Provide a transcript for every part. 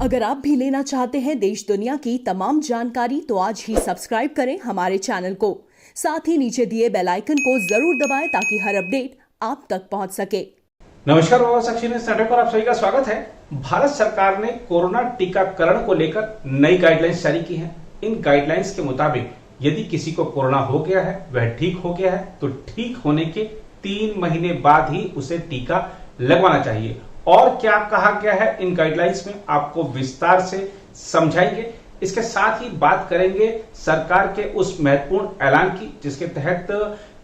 अगर आप भी लेना चाहते हैं देश दुनिया की तमाम जानकारी तो आज ही सब्सक्राइब करें हमारे चैनल को। साथ ही नीचे दिए बेल आइकन को जरूर दबाएं ताकि हर अपडेट आप तक पहुंच सके। नमस्कार, बाबा साक्षी न्यूज़ नेटवर्क पर आप सभी का स्वागत है। भारत सरकार ने कोरोना टीकाकरण को लेकर नई गाइडलाइंस जारी की हैं। इन गाइडलाइंस के मुताबिक यदि किसी को कोरोना हो गया है, वह ठीक हो गया है, तो ठीक होने के 3 महीने बाद ही उसे टीका लगवाना चाहिए। और क्या कहा गया है इन गाइडलाइंस में आपको विस्तार से समझाएंगे। इसके साथ ही बात करेंगे सरकार के उस महत्वपूर्ण ऐलान की जिसके तहत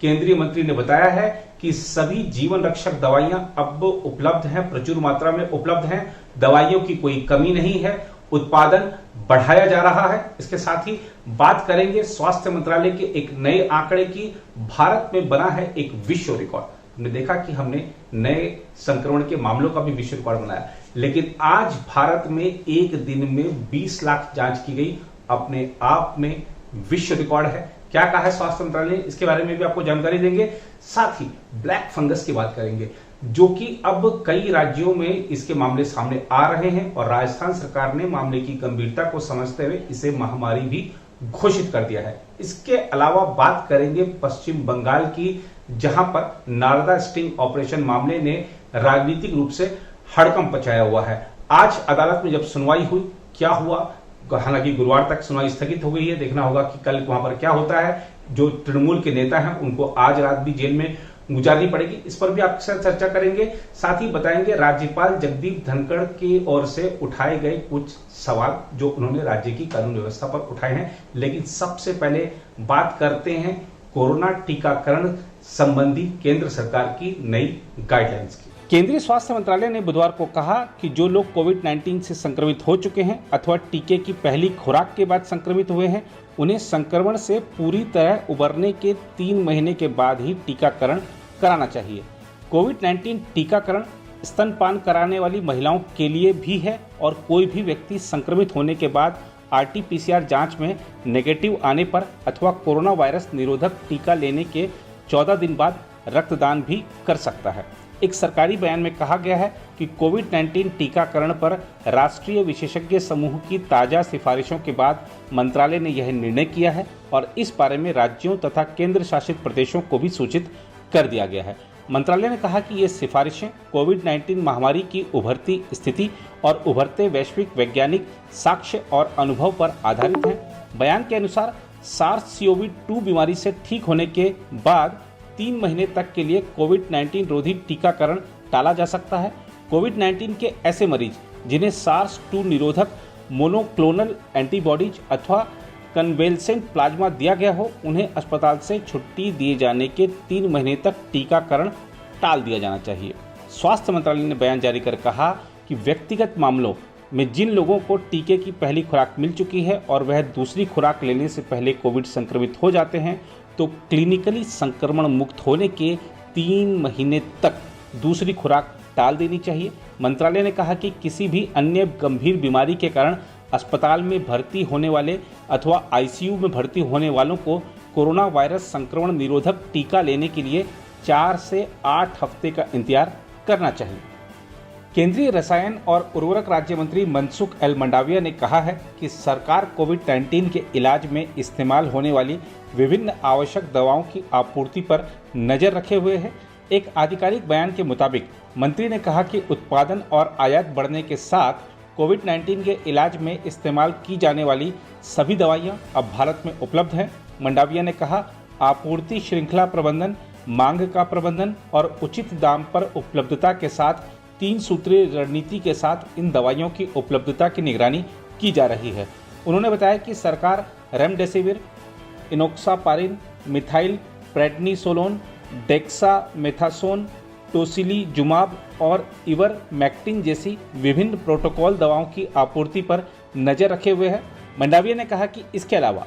केंद्रीय मंत्री ने बताया है कि सभी जीवन रक्षक दवाइयां अब उपलब्ध हैं, प्रचुर मात्रा में उपलब्ध हैं, दवाइयों की कोई कमी नहीं है, उत्पादन बढ़ाया जा रहा है। इसके साथ ही बात करेंगे स्वास्थ्य मंत्रालय के एक नए आंकड़े की। भारत में बना है एक विश्व रिकॉर्ड। हमने देखा कि हमने नए संक्रमण के मामलों का भी विश्व रिकॉर्ड बनाया, लेकिन आज भारत में एक दिन में 20 लाख जांच की गई, अपने आप में विश्व रिकॉर्ड है। क्या कहा है स्वास्थ्य मंत्रालय, इसके बारे में भी आपको जानकारी देंगे। साथ ही ब्लैक फंगस की बात करेंगे, जो कि अब कई राज्यों में इसके मामले सामने आ रहे हैं और राजस्थान सरकार ने मामले की गंभीरता को समझते हुए इसे महामारी भी घोषित कर दिया है। इसके अलावा बात करेंगे पश्चिम बंगाल की, जहां पर नारदा स्टिंग ऑपरेशन मामले ने राजनीतिक रूप से हड़कंप मचाया हुआ है। आज अदालत में जब सुनवाई हुई, क्या हुआ, हालांकि गुरुवार तक सुनवाई स्थगित हो गई है, देखना होगा कि कल वहां पर क्या होता है। जो तृणमूल के नेता हैं उनको आज रात भी जेल में गुजारनी पड़ेगी, इस पर भी आपके साथ चर्चा करेंगे। साथ ही बताएंगे राज्यपाल जगदीप धनखड़ की ओर से उठाए गए कुछ सवाल जो उन्होंने राज्य की कानून व्यवस्था पर उठाए हैं। लेकिन सबसे पहले बात करते हैं कोरोना टीकाकरण संबंधी केंद्र सरकार की नई गाइडलाइंस की। केंद्रीय स्वास्थ्य मंत्रालय ने बुधवार को कहा कि जो लोग कोविड-19 से संक्रमित हो चुके हैं अथवा टीके की पहली खुराक के बाद संक्रमित हुए हैं, उन्हें संक्रमण से पूरी तरह उबरने के 3 महीने के बाद ही टीकाकरण कराना चाहिए। कोविड-19 टीकाकरण स्तनपान कराने वाली महिलाओं के लिए भी है और कोई भी व्यक्ति संक्रमित होने के बाद RT-PCR जांच में नेगेटिव आने पर अथवा कोरोना वायरस निरोधक टीका लेने के 14 दिन बाद रक्तदान भी कर सकता है। एक सरकारी बयान में कहा गया है कि कोविड-19 टीकाकरण पर राष्ट्रीय विशेषज्ञ समूह की ताज़ा सिफारिशों के बाद मंत्रालय ने यह निर्णय किया है और इस बारे में राज्यों तथा केंद्र शासित प्रदेशों को भी सूचित कर दिया गया है। मंत्रालय ने कहा कि ये सिफारिशें कोविड-19 महामारी की उभरती स्थिति और उभरते वैश्विक वैज्ञानिक साक्ष्य और अनुभव पर आधारित हैं। बयान के अनुसार SARS-CoV-2 बीमारी से ठीक होने के बाद 3 महीने तक के लिए कोविड-19 रोधी टीकाकरण टाला जा सकता है। कोविड-19 के ऐसे मरीज जिन्हें SARS-2 निरोधक मोनोक्लोनल एंटीबॉडीज अथवा कन्वेलेंट प्लाज्मा दिया गया हो, उन्हें अस्पताल से छुट्टी दिए जाने के 3 महीने तक टीकाकरण टाल दिया जाना चाहिए। स्वास्थ्य मंत्रालय ने बयान जारी कर कहा कि व्यक्तिगत मामलों में जिन लोगों को टीके की पहली खुराक मिल चुकी है और वह दूसरी खुराक लेने से पहले कोविड संक्रमित हो जाते हैं, तो क्लिनिकली संक्रमण मुक्त होने के 3 महीने तक दूसरी खुराक टाल देनी चाहिए। मंत्रालय ने कहा कि किसी भी अन्य गंभीर बीमारी के कारण अस्पताल में भर्ती होने वाले अथवा ICU में भर्ती होने वालों को कोरोना वायरस संक्रमण निरोधक टीका लेने के लिए 4 से 8 हफ्ते का इंतजार करना चाहिए। केंद्रीय रसायन और उर्वरक राज्य मंत्री मनसुख एल मंडाविया ने कहा है कि सरकार कोविड-19 के इलाज में इस्तेमाल होने वाली विभिन्न आवश्यक दवाओं की आपूर्ति पर नज़र रखे हुए है। एक आधिकारिक बयान के मुताबिक मंत्री ने कहा कि उत्पादन और आयात बढ़ने के साथ कोविड-19 के इलाज में इस्तेमाल की जाने वाली सभी दवाइयां अब भारत में उपलब्ध हैं। मंडाविया ने कहा, आपूर्ति श्रृंखला प्रबंधन, मांग का प्रबंधन और उचित दाम पर उपलब्धता के साथ 3 सूत्रीय रणनीति के साथ इन दवाइयों की उपलब्धता की निगरानी की जा रही है। उन्होंने बताया कि सरकार रेमडेसिविर, इनोक्सापारिन, मिथाइल प्रेडनिसोलोन, डेक्सामेथासोन, टोसिलीजुमाब और इवरमेक्टिन जैसी विभिन्न प्रोटोकॉल दवाओं की आपूर्ति पर नज़र रखे हुए है। मंडाविया ने कहा कि इसके अलावा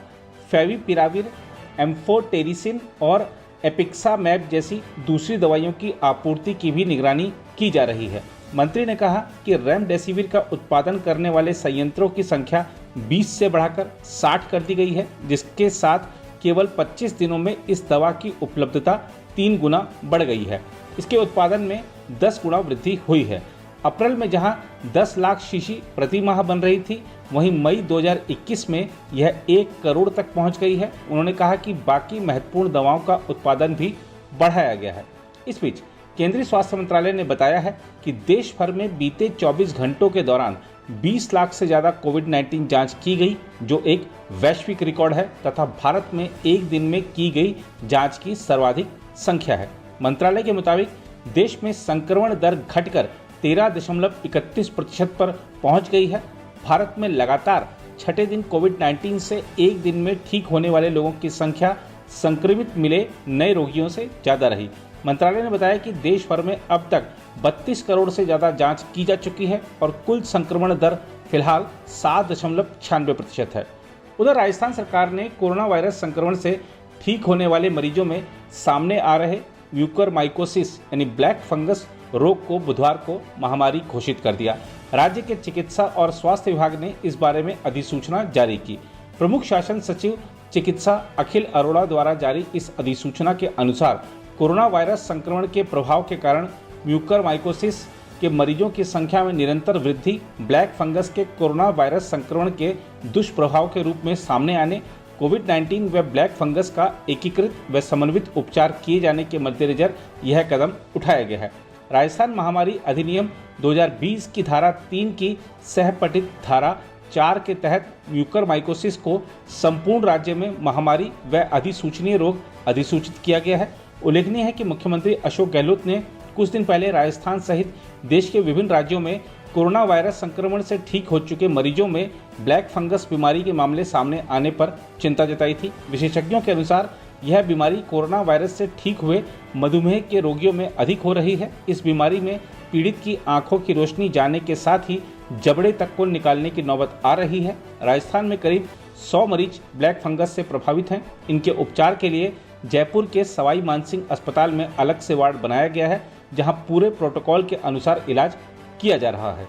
फेविपिराविर, एम्फोटेरिसिन और एपिक्सामैब जैसी दूसरी दवाइयों की आपूर्ति की भी निगरानी की जा रही है। मंत्री ने कहा कि रेमडेसिविर का उत्पादन करने वाले संयंत्रों की संख्या 20 से बढ़ाकर 60 कर दी गई है, जिसके साथ केवल 25 दिनों में इस दवा की उपलब्धता 3 गुना बढ़ गई है। इसके उत्पादन में 10 गुना वृद्धि हुई है। अप्रैल में जहां 10 लाख शीशी प्रति माह बन रही थी, वहीं मई 2021 में यह 1 करोड़ तक पहुंच गई है। उन्होंने कहा कि बाकी महत्वपूर्ण दवाओं का उत्पादन भी बढ़ाया गया है। इस बीच केंद्रीय स्वास्थ्य मंत्रालय ने बताया है कि देश भर में बीते 24 घंटों के दौरान 20 लाख से ज़्यादा कोविड-19 जांच की गई, जो एक वैश्विक रिकॉर्ड है तथा भारत में एक दिन में की गई जांच की सर्वाधिक संख्या है। मंत्रालय के मुताबिक देश में संक्रमण दर घटकर 13.31% पर पहुंच गई है। भारत में लगातार छठे दिन कोविड-19 से एक दिन में ठीक होने वाले लोगों की संख्या संक्रमित मिले नए रोगियों से ज़्यादा रही। मंत्रालय ने बताया कि देश भर में अब तक 32 करोड़ से ज़्यादा जांच की जा चुकी है और कुल संक्रमण दर फिलहाल 7.96% है। उधर राजस्थान सरकार ने कोरोना वायरस संक्रमण से ठीक होने वाले मरीजों में सामने आ रहे म्यूकरमाइकोसिस यानी ब्लैक फंगस रोग को बुधवार को महामारी घोषित कर दिया। राज्य के चिकित्सा और स्वास्थ्य विभाग ने इस बारे में अधिसूचना जारी की। प्रमुख शासन सचिव चिकित्सा अखिल अरोड़ा द्वारा जारी इस अधिसूचना के अनुसार कोरोना वायरस संक्रमण के प्रभाव के कारण म्यूकरमाइकोसिस के मरीजों की संख्या में निरंतर वृद्धि, ब्लैक फंगस के कोरोना वायरस संक्रमण के दुष्प्रभाव के रूप में सामने आने, कोविड-19 व ब्लैक फंगस का एकीकृत व समन्वित उपचार किए जाने के मद्देनजर यह कदम उठाया गया है। राजस्थान महामारी अधिनियम 2020 की धारा 3 की सहपठित धारा 4 के तहत म्यूकरमाइकोसिस को संपूर्ण राज्य में महामारी व अधिसूचनीय रोग अधिसूचित किया गया है। उल्लेखनीय है कि मुख्यमंत्री अशोक गहलोत ने कुछ दिन पहले राजस्थान सहित देश के विभिन्न राज्यों में कोरोना वायरस संक्रमण से ठीक हो चुके मरीजों में ब्लैक फंगस बीमारी के मामले सामने आने पर चिंता जताई थी। विशेषज्ञों के अनुसार यह बीमारी कोरोना वायरस से ठीक हुए मधुमेह के रोगियों में अधिक हो रही है। इस बीमारी में पीड़ित की आंखों की रोशनी जाने के साथ ही जबड़े तक को निकालने की नौबत आ रही है। राजस्थान में करीब 100 मरीज ब्लैक फंगस से प्रभावित हैं। इनके उपचार के लिए जयपुर के सवाई मानसिंह अस्पताल में अलग से वार्ड बनाया गया है, जहां पूरे प्रोटोकॉल के अनुसार इलाज किया जा रहा है।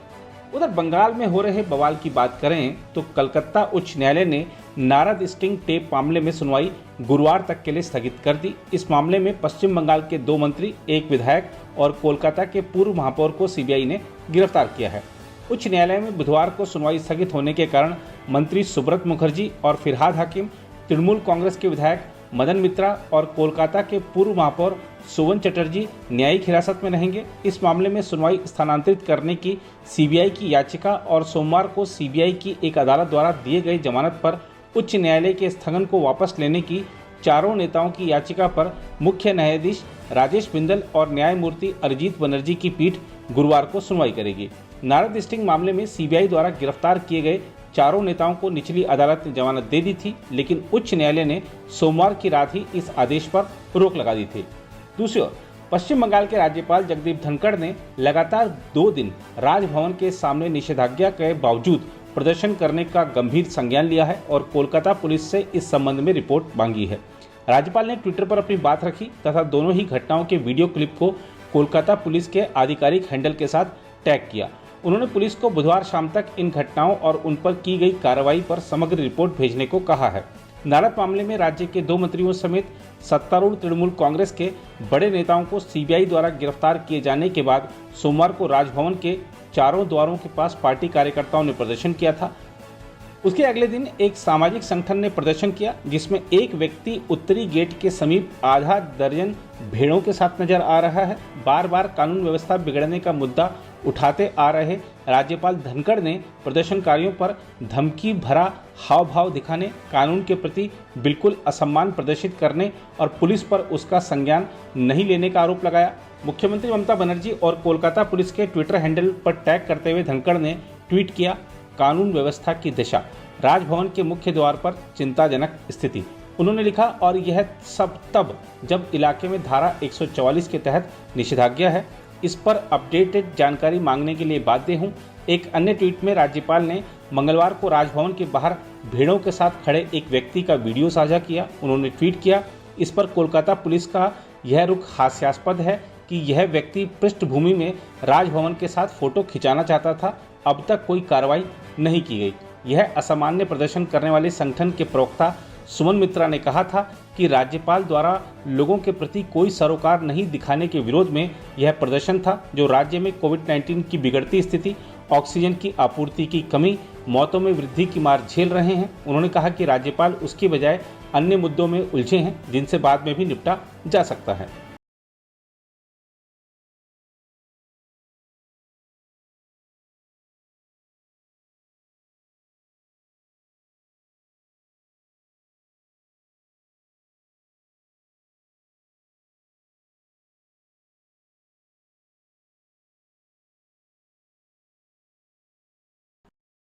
उधर बंगाल में हो रहे बवाल की बात करें तो कलकत्ता उच्च न्यायालय ने नारद स्टिंग टेप मामले में सुनवाई गुरुवार तक के लिए स्थगित कर दी। इस मामले में पश्चिम बंगाल के 2 मंत्री, 1 विधायक और कोलकाता के पूर्व महापौर को सीबीआई ने गिरफ्तार किया है। उच्च न्यायालय में बुधवार को सुनवाई स्थगित होने के कारण मंत्री सुब्रत मुखर्जी और फिरहाद हाकिम, तृणमूल कांग्रेस के विधायक मदन मित्रा और कोलकाता के पूर्व महापौर सुवन चटर्जी न्यायिक हिरासत में रहेंगे। इस मामले में सुनवाई स्थानांतरित करने की सीबीआई की याचिका और सोमवार को सीबीआई की एक अदालत द्वारा दिए गए जमानत पर उच्च न्यायालय के स्थगन को वापस लेने की चारों नेताओं की याचिका पर मुख्य न्यायाधीश राजेश बिंदल और न्यायमूर्ति अरिजीत बनर्जी की पीठ गुरुवार को सुनवाई करेगी। नारद स्टिंग मामले में सीबीआई द्वारा गिरफ्तार किए गए चारों नेताओं को निचली अदालत ने जमानत दे दी थी, लेकिन उच्च न्यायालय ने सोमवार की रात ही इस आदेश पर रोक लगा दी थी। दूसरी ओर पश्चिम बंगाल के राज्यपाल जगदीप धनखड़ ने लगातार 2 दिन राजभवन के सामने निषेधाज्ञा के बावजूद प्रदर्शन करने का गंभीर संज्ञान लिया है और कोलकाता पुलिस से इस संबंध में रिपोर्ट मांगी है। राज्यपाल ने ट्विटर पर अपनी बात रखी तथा दोनों ही घटनाओं के वीडियो क्लिप को कोलकाता पुलिस के आधिकारिक हैंडल के साथ टैग किया। उन्होंने पुलिस को बुधवार शाम तक इन घटनाओं और उन पर की गई कार्रवाई पर समग्र रिपोर्ट भेजने को कहा है। नारद मामले में राज्य के 2 मंत्रियों समेत सत्तारूढ़ तृणमूल कांग्रेस के बड़े नेताओं को सीबीआई द्वारा गिरफ्तार किए जाने के बाद सोमवार को राजभवन के चारों द्वारों के पास पार्टी कार्यकर्ताओं ने प्रदर्शन किया था। उसके अगले दिन एक सामाजिक संगठन ने प्रदर्शन किया, जिसमें एक व्यक्ति उत्तरी गेट के समीप आधा दर्जन भेड़ों के साथ नजर आ रहा है। बार बार कानून व्यवस्था बिगड़ने का मुद्दा उठाते आ रहे राज्यपाल धनखड़ ने प्रदर्शनकारियों पर धमकी भरा हाव भाव दिखाने, कानून के प्रति बिल्कुल असम्मान प्रदर्शित करने और पुलिस पर उसका संज्ञान नहीं लेने का आरोप लगाया। मुख्यमंत्री ममता बनर्जी और कोलकाता पुलिस के ट्विटर हैंडल पर टैग करते हुए धनखड़ ने ट्वीट किया, कानून व्यवस्था की दिशा, राजभवन के मुख्य द्वार पर चिंताजनक स्थिति। उन्होंने लिखा, और यह सब तब जब इलाके में धारा 144 के तहत निषेधाज्ञा है। इस पर अपडेटेड जानकारी मांगने के लिए बाध्य हूँ। एक अन्य ट्वीट में राज्यपाल ने मंगलवार को राजभवन के बाहर भेड़ों के साथ खड़े एक व्यक्ति का वीडियो साझा किया। उन्होंने ट्वीट किया, इस पर कोलकाता पुलिस का यह रुख हास्यास्पद है कि यह व्यक्ति पृष्ठभूमि में राजभवन के साथ फोटो खिंचाना चाहता था। अब तक कोई कार्रवाई नहीं की गई। यह असामान्य प्रदर्शन करने वाले संगठन के प्रवक्ता सुमन मित्रा ने कहा था कि राज्यपाल द्वारा लोगों के प्रति कोई सरोकार नहीं दिखाने के विरोध में यह प्रदर्शन था, जो राज्य में कोविड-19 की बिगड़ती स्थिति, ऑक्सीजन की आपूर्ति की कमी, मौतों में वृद्धि की मार झेल रहे हैं। उन्होंने कहा कि राज्यपाल उसकी बजाय अन्य मुद्दों में उलझे हैं, जिनसे बाद में भी निपटा जा सकता है।